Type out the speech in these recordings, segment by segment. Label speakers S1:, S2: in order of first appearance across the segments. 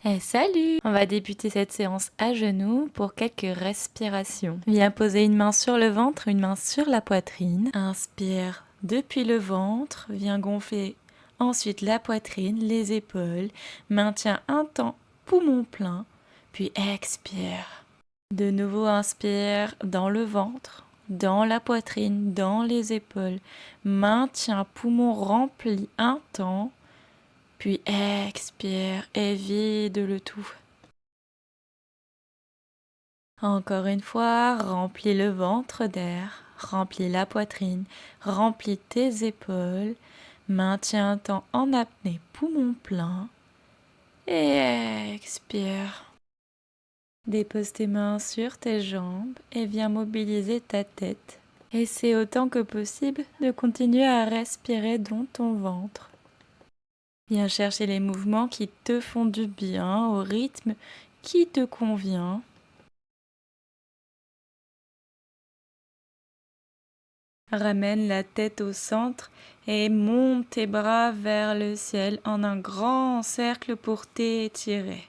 S1: Eh salut! On va débuter cette séance à genoux pour quelques respirations. Viens poser une main sur le ventre, une main sur la poitrine. Inspire depuis le ventre, viens gonfler ensuite la poitrine, les épaules. Maintiens un temps, poumon plein, puis expire. De nouveau inspire dans le ventre, dans la poitrine, dans les épaules. Maintiens poumon rempli un temps. Puis expire et vide le tout. Encore une fois, remplis le ventre d'air, remplis la poitrine, remplis tes épaules, maintiens un temps en apnée, poumon plein, et expire. Dépose tes mains sur tes jambes et viens mobiliser ta tête. Essaie autant que possible de continuer à respirer dans ton ventre. Viens chercher les mouvements qui te font du bien au rythme qui te convient. Ramène la tête au centre et monte tes bras vers le ciel en un grand cercle pour t'étirer.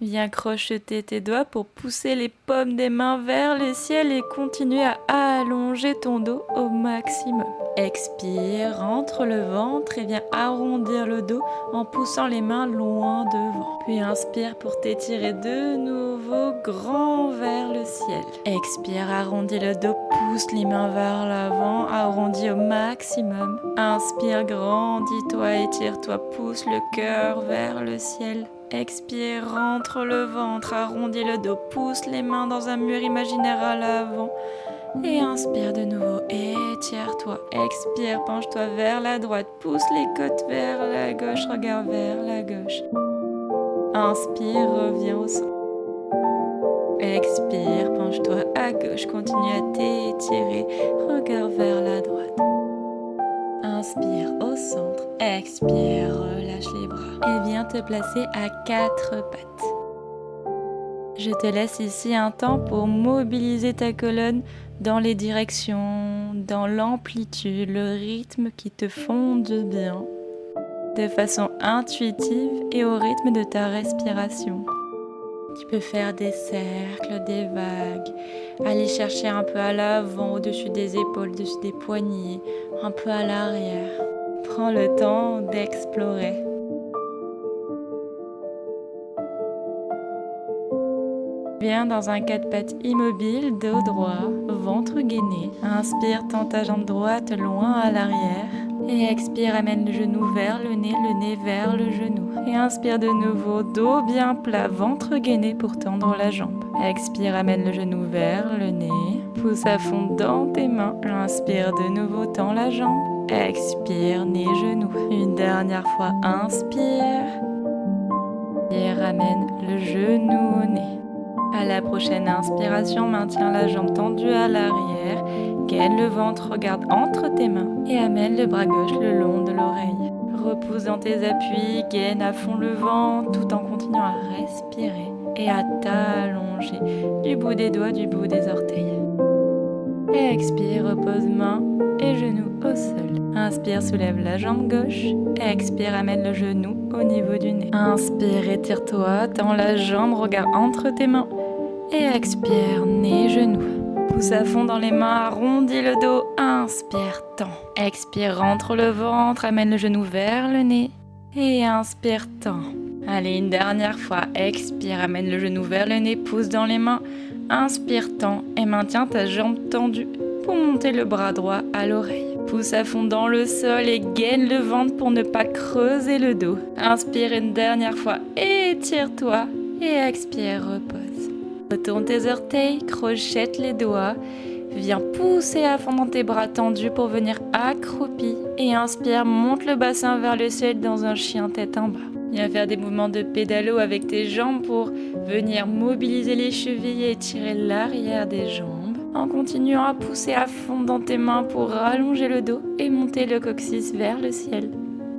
S1: Viens crocheter tes doigts pour pousser les paumes des mains vers le ciel et continuer à allonger ton dos au maximum. Expire, rentre le ventre et viens arrondir le dos en poussant les mains loin devant. Puis inspire pour t'étirer de nouveau grand vers le ciel. Expire, arrondis le dos, pousse les mains vers l'avant, arrondis au maximum. Inspire, grandis-toi, étire-toi, pousse le cœur vers le ciel. Expire, rentre le ventre, arrondis le dos, pousse les mains dans un mur imaginaire à l'avant. Et inspire de nouveau, étire-toi. Expire, penche-toi vers la droite, pousse les côtes vers la gauche, regarde vers la gauche. Inspire, reviens au centre. Expire, penche-toi à gauche, continue à t'étirer, regarde vers la droite. Inspire au centre, expire, relâche les bras et viens te placer à 4 pattes. Je te laisse ici un temps pour mobiliser ta colonne dans les directions, dans l'amplitude, le rythme qui te font du bien, de façon intuitive et au rythme de ta respiration. Tu peux faire des cercles, des vagues, aller chercher un peu à l'avant, au-dessus des épaules, au-dessus des poignets, un peu à l'arrière. Prends le temps d'explorer. Viens dans un 4 pattes immobile, dos droit, ventre gainé. Inspire, tends ta jambe droite loin à l'arrière. Et expire, amène le genou vers le nez vers le genou. Et inspire de nouveau, dos bien plat, ventre gainé pour tendre la jambe. Expire, amène le genou vers le nez. Pousse à fond dans tes mains. Inspire de nouveau, tends la jambe. Expire, nez, genou. Une dernière fois, inspire. Et ramène le genou au nez. À la prochaine inspiration, maintiens la jambe tendue à l'arrière, gaine le ventre, regarde entre tes mains et amène le bras gauche le long de l'oreille. Repousse dans tes appuis, gaine à fond le ventre tout en continuant à respirer et à t'allonger du bout des doigts, du bout des orteils. Et expire, repose main et genoux au sol. Inspire, soulève la jambe gauche. Expire, amène le genou au niveau du nez. Inspire, étire-toi, tends la jambe, regarde entre tes mains. Et expire, nez, genou. Pousse à fond dans les mains, arrondis le dos. Inspire, tends. Expire, rentre le ventre, amène le genou vers le nez. Et inspire, tends. Allez, une dernière fois. Expire, amène le genou vers le nez, pousse dans les mains. Inspire, tends et maintiens ta jambe tendue pour monter le bras droit à l'oreille. Pousse à fond dans le sol et gaine le ventre pour ne pas creuser le dos. Inspire une dernière fois, étire-toi et expire, repose. Retourne tes orteils, crochette les doigts. Viens pousser à fond dans tes bras tendus pour venir accroupi. Et inspire, monte le bassin vers le ciel dans un chien tête en bas. Viens faire des mouvements de pédalo avec tes jambes pour venir mobiliser les chevilles et étirer l'arrière des jambes. En continuant à pousser à fond dans tes mains pour rallonger le dos et monter le coccyx vers le ciel.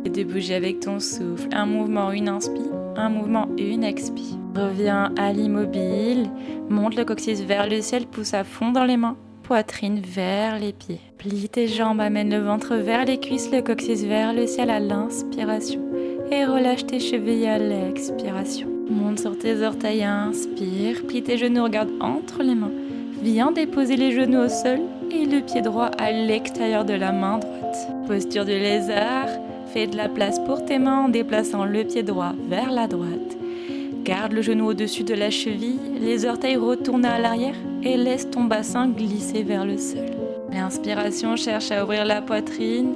S1: Et de bouger avec ton souffle. Un mouvement, une inspire. Un mouvement, une expire. Reviens à l'immobile. Monte le coccyx vers le ciel. Pousse à fond dans les mains. Poitrine vers les pieds. Plie tes jambes. Amène le ventre vers les cuisses. Le coccyx vers le ciel à l'inspiration. Et relâche tes chevilles à l'expiration. Monte sur tes orteils, inspire, plie tes genoux, regarde entre les mains. Viens déposer les genoux au sol et le pied droit à l'extérieur de la main droite. Posture du lézard, fais de la place pour tes mains en déplaçant le pied droit vers la droite. Garde le genou au-dessus de la cheville, les orteils retournent à l'arrière et laisse ton bassin glisser vers le sol. L'inspiration cherche à ouvrir la poitrine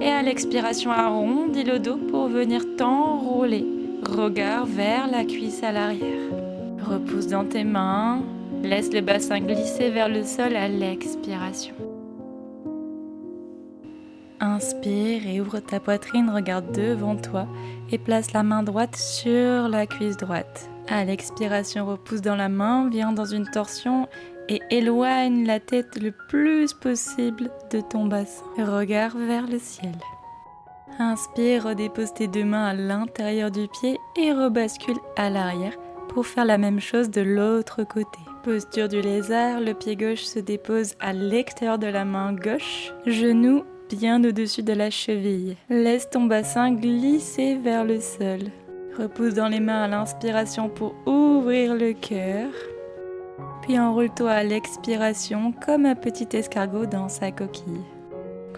S1: et à l'expiration arrondis le dos pour venir t'enrouler. Regard vers la cuisse à l'arrière. Repousse dans tes mains, laisse le bassin glisser vers le sol à l'expiration. Inspire et ouvre ta poitrine, regarde devant toi et place la main droite sur la cuisse droite. À l'expiration, repousse dans la main, viens dans une torsion et éloigne la tête le plus possible de ton bassin. Regard vers le ciel. Inspire, redépose tes deux mains à l'intérieur du pied et rebascule à l'arrière pour faire la même chose de l'autre côté. Posture du lézard, le pied gauche se dépose à l'extérieur de la main gauche, genou bien au-dessus de la cheville. Laisse ton bassin glisser vers le sol. Repousse dans les mains à l'inspiration pour ouvrir le cœur. Puis enroule-toi à l'expiration comme un petit escargot dans sa coquille.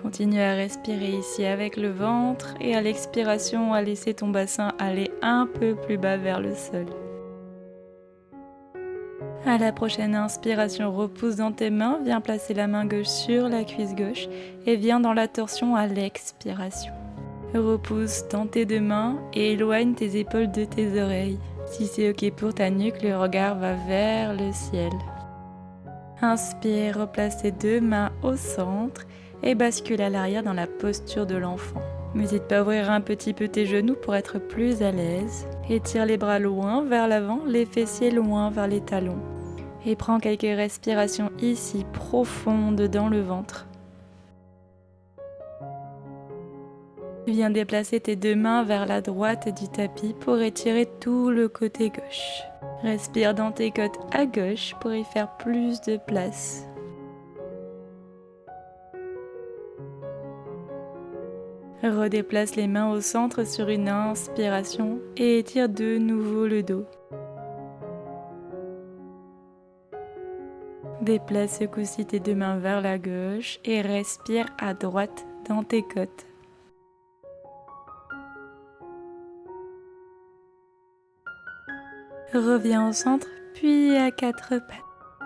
S1: Continue à respirer ici avec le ventre et à l'expiration à laisser ton bassin aller un peu plus bas vers le sol. À la prochaine inspiration, repousse dans tes mains, viens placer la main gauche sur la cuisse gauche et viens dans la torsion à l'expiration. Repousse dans tes deux mains et éloigne tes épaules de tes oreilles. Si c'est ok pour ta nuque, le regard va vers le ciel. Inspire, replace tes deux mains au centre et bascule à l'arrière dans la posture de l'enfant. N'hésite pas à ouvrir un petit peu tes genoux pour être plus à l'aise. Étire les bras loin vers l'avant, les fessiers loin vers les talons. Et prends quelques respirations ici, profondes dans le ventre. Viens déplacer tes deux mains vers la droite du tapis pour étirer tout le côté gauche. Respire dans tes côtes à gauche pour y faire plus de place. Redéplace les mains au centre sur une inspiration et étire de nouveau le dos. Déplace ce coup-ci tes deux mains vers la gauche et respire à droite dans tes côtes. Reviens au centre, puis à quatre pattes.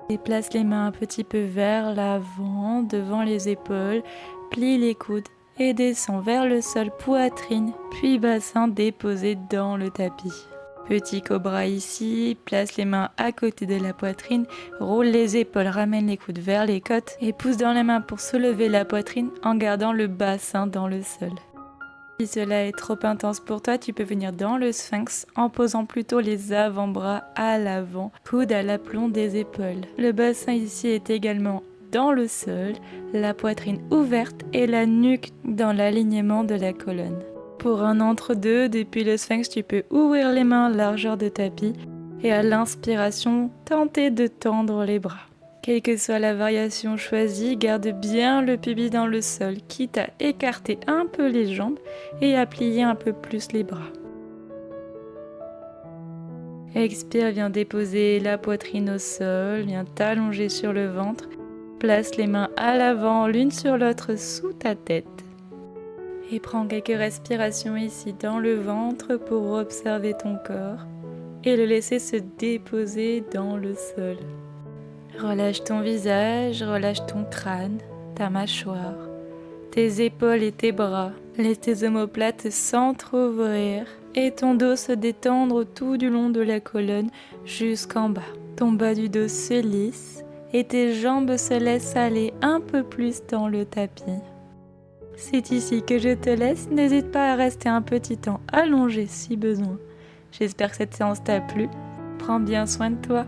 S1: Déplace les mains un petit peu vers l'avant, devant les épaules, plie les coudes et descends vers le sol, poitrine, puis bassin déposé dans le tapis. Petit cobra ici, place les mains à côté de la poitrine, roule les épaules, ramène les coudes vers les côtes et pousse dans les mains pour soulever la poitrine en gardant le bassin dans le sol. Si cela est trop intense pour toi, tu peux venir dans le sphinx en posant plutôt les avant-bras à l'avant, coude à l'aplomb des épaules. Le bassin ici est également dans le sol, la poitrine ouverte et la nuque dans l'alignement de la colonne. Pour un entre-deux, depuis le sphinx, tu peux ouvrir les mains largeur de tapis et à l'inspiration, tenter de tendre les bras. Quelle que soit la variation choisie, garde bien le pubis dans le sol, quitte à écarter un peu les jambes et à plier un peu plus les bras. Expire, viens déposer la poitrine au sol, viens t'allonger sur le ventre. Place les mains à l'avant, l'une sur l'autre sous ta tête. Et prends quelques respirations ici dans le ventre pour observer ton corps et le laisser se déposer dans le sol. Relâche ton visage, relâche ton crâne, ta mâchoire, tes épaules et tes bras. Laisse tes omoplates s'entrouvrir et ton dos se détendre tout du long de la colonne jusqu'en bas. Ton bas du dos se lisse et tes jambes se laissent aller un peu plus dans le tapis. C'est ici que je te laisse, n'hésite pas à rester un petit temps allongé si besoin. J'espère que cette séance t'a plu. Prends bien soin de toi.